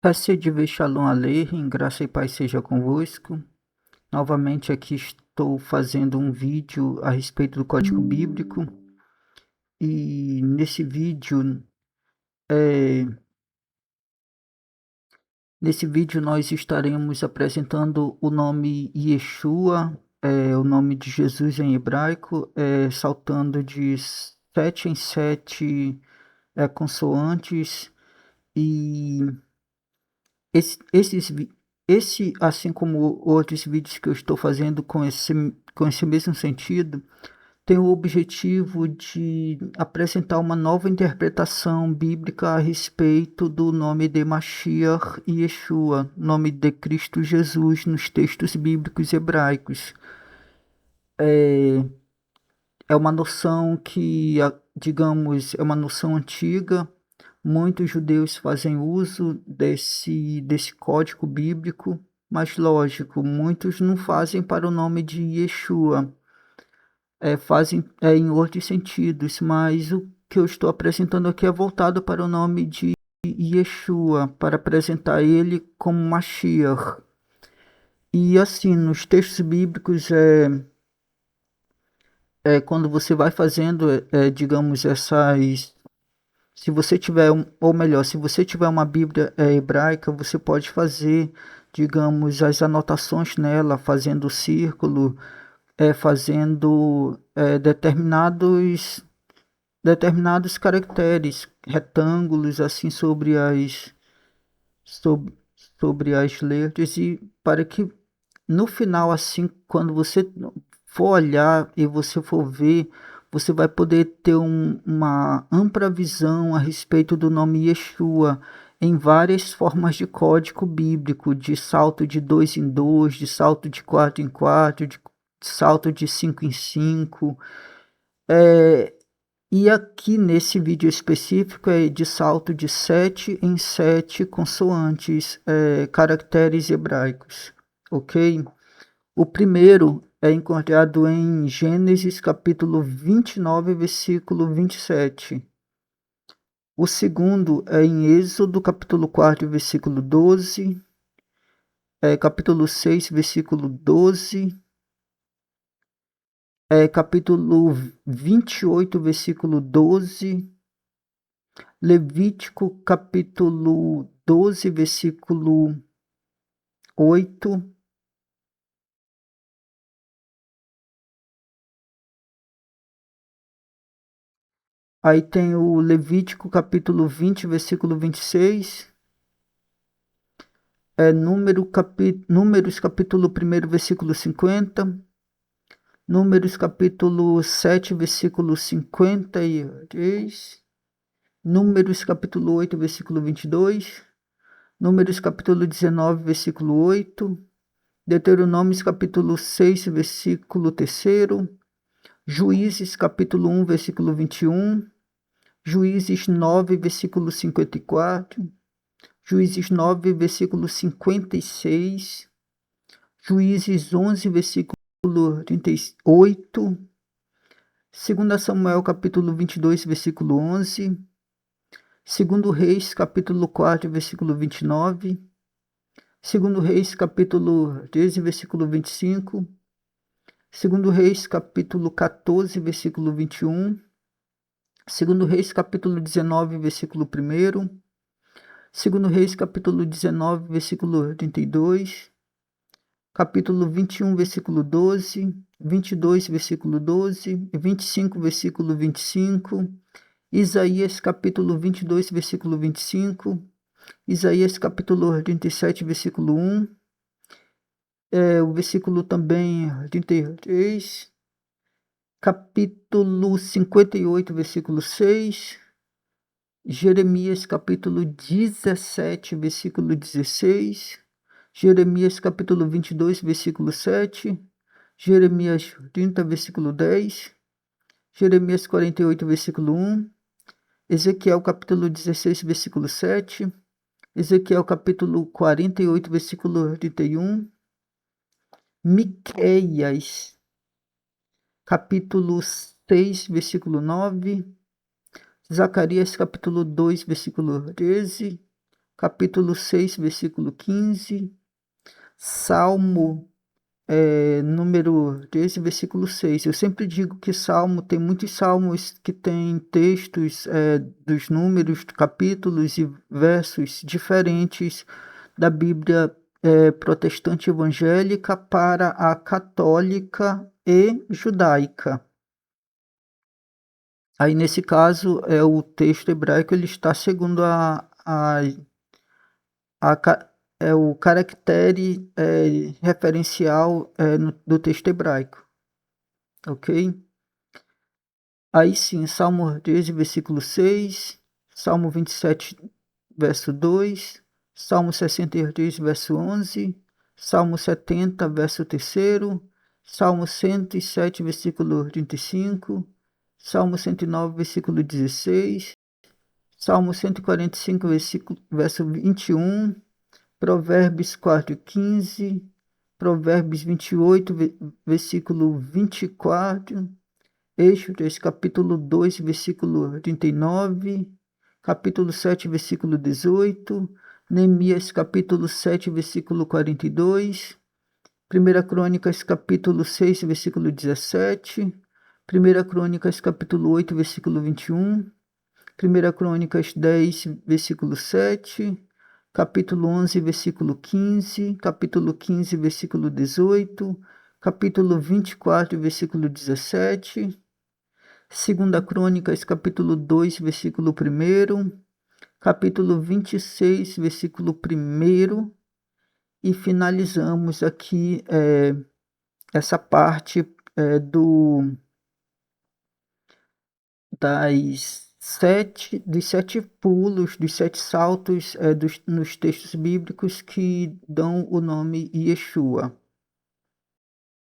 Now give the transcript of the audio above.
Passei Shalom Aleichem, graça e paz seja convosco. Novamente aqui estou fazendo um vídeo a respeito do Código Bíblico e é, nesse vídeo nós estaremos apresentando o nome Yeshua, o nome de Jesus em hebraico, saltando de 7 em 7 consoantes e Esse, esses, vi- assim como outros vídeos que eu estou fazendo com esse mesmo sentido, tem o objetivo de apresentar uma nova interpretação bíblica a respeito do nome de Mashiach e Yeshua, nome de Cristo Jesus nos textos bíblicos hebraicos. É uma noção que, digamos, é uma noção antiga. Muitos judeus fazem uso desse código bíblico, mas lógico, muitos não fazem para o nome de Yeshua, fazem em outros sentidos, mas o que eu estou apresentando aqui é voltado para o nome de Yeshua, para apresentar ele como Mashiach. E assim, nos textos bíblicos, quando você vai fazendo, digamos, se você tiver, ou melhor, se você tiver uma Bíblia hebraica, você pode fazer, digamos, as anotações nela, fazendo círculo, fazendo determinados caracteres, retângulos, assim, sobre, sobre as letras, e para que no final, assim, quando você for olhar e você for ver, você vai poder ter uma ampla visão a respeito do nome Yeshua em várias formas de código bíblico, de salto de 2 em 2, de salto de 4 em 4, de salto de 5 em 5. E aqui nesse vídeo específico é de salto de 7 em 7 consoantes, caracteres hebraicos, ok? O primeiro é encontrado em Gênesis capítulo 29, versículo 27. O segundo é em Êxodo capítulo 4, versículo 12. Capítulo 6, versículo 12. Capítulo 28, versículo 12. Levítico capítulo 12, versículo 8. Aí tem o Levítico capítulo 20, versículo 26. Números capítulo 1, versículo 50. Números capítulo 7, versículo 53. Números capítulo 8, versículo 22. Números capítulo 19, versículo 8. Deuteronômios capítulo 6, versículo 3. Juízes capítulo 1, versículo 21. Juízes 9, versículo 54. Juízes 9, versículo 56. Juízes 11, versículo 38. 2 Samuel, capítulo 22, versículo 11. 2 Reis, capítulo 4, versículo 29. 2 Reis, capítulo 13, versículo 25. 2 Reis, capítulo 14, versículo 21. 2 Reis, capítulo 19, versículo 1. 2 Reis, capítulo 19, versículo 32. Capítulo 21, versículo 12, 22, versículo 12, 25, versículo 25, Isaías, capítulo 22, versículo 25, Isaías, capítulo 37, versículo 1, o versículo também 33, capítulo 58, versículo 6, Jeremias, capítulo 17, versículo 16, Jeremias capítulo 22, versículo 7, Jeremias 30, versículo 10, Jeremias 48, versículo 1, Ezequiel capítulo 16, versículo 7, Ezequiel capítulo 48, versículo 31, Miqueias capítulo 6, versículo 9, Zacarias capítulo 2, versículo 13, capítulo 6, versículo 15, Salmo número 13, versículo 6. Eu sempre digo que Salmo, tem muitos salmos que têm textos dos números, capítulos e versos diferentes da Bíblia protestante evangélica para a católica e judaica. Aí, nesse caso, o texto hebraico ele está segundo o caractere referencial do texto hebraico, ok? Aí sim, Salmo 13, versículo 6, Salmo 27, verso 2, Salmo 63, verso 11, Salmo 70, verso 3, Salmo 107, versículo 35, Salmo 109, versículo 16, Salmo 145, verso 21, Provérbios 4, 15, Provérbios 28, versículo 24, Êxodo, capítulo 2, versículo 39, capítulo 7, versículo 18, Neemias, capítulo 7, versículo 42, 1 Crônicas, capítulo 6, versículo 17, 1 Crônicas, capítulo 8, versículo 21, 1 Crônicas 10, versículo 7, capítulo 11, versículo 15, capítulo 15, versículo 18, capítulo 24, versículo 17, 2 Crônicas, capítulo 2, versículo 1, capítulo 26, versículo 1, e finalizamos aqui essa parte dos 7 pulos, dos 7 saltos nos textos bíblicos que dão o nome Yeshua.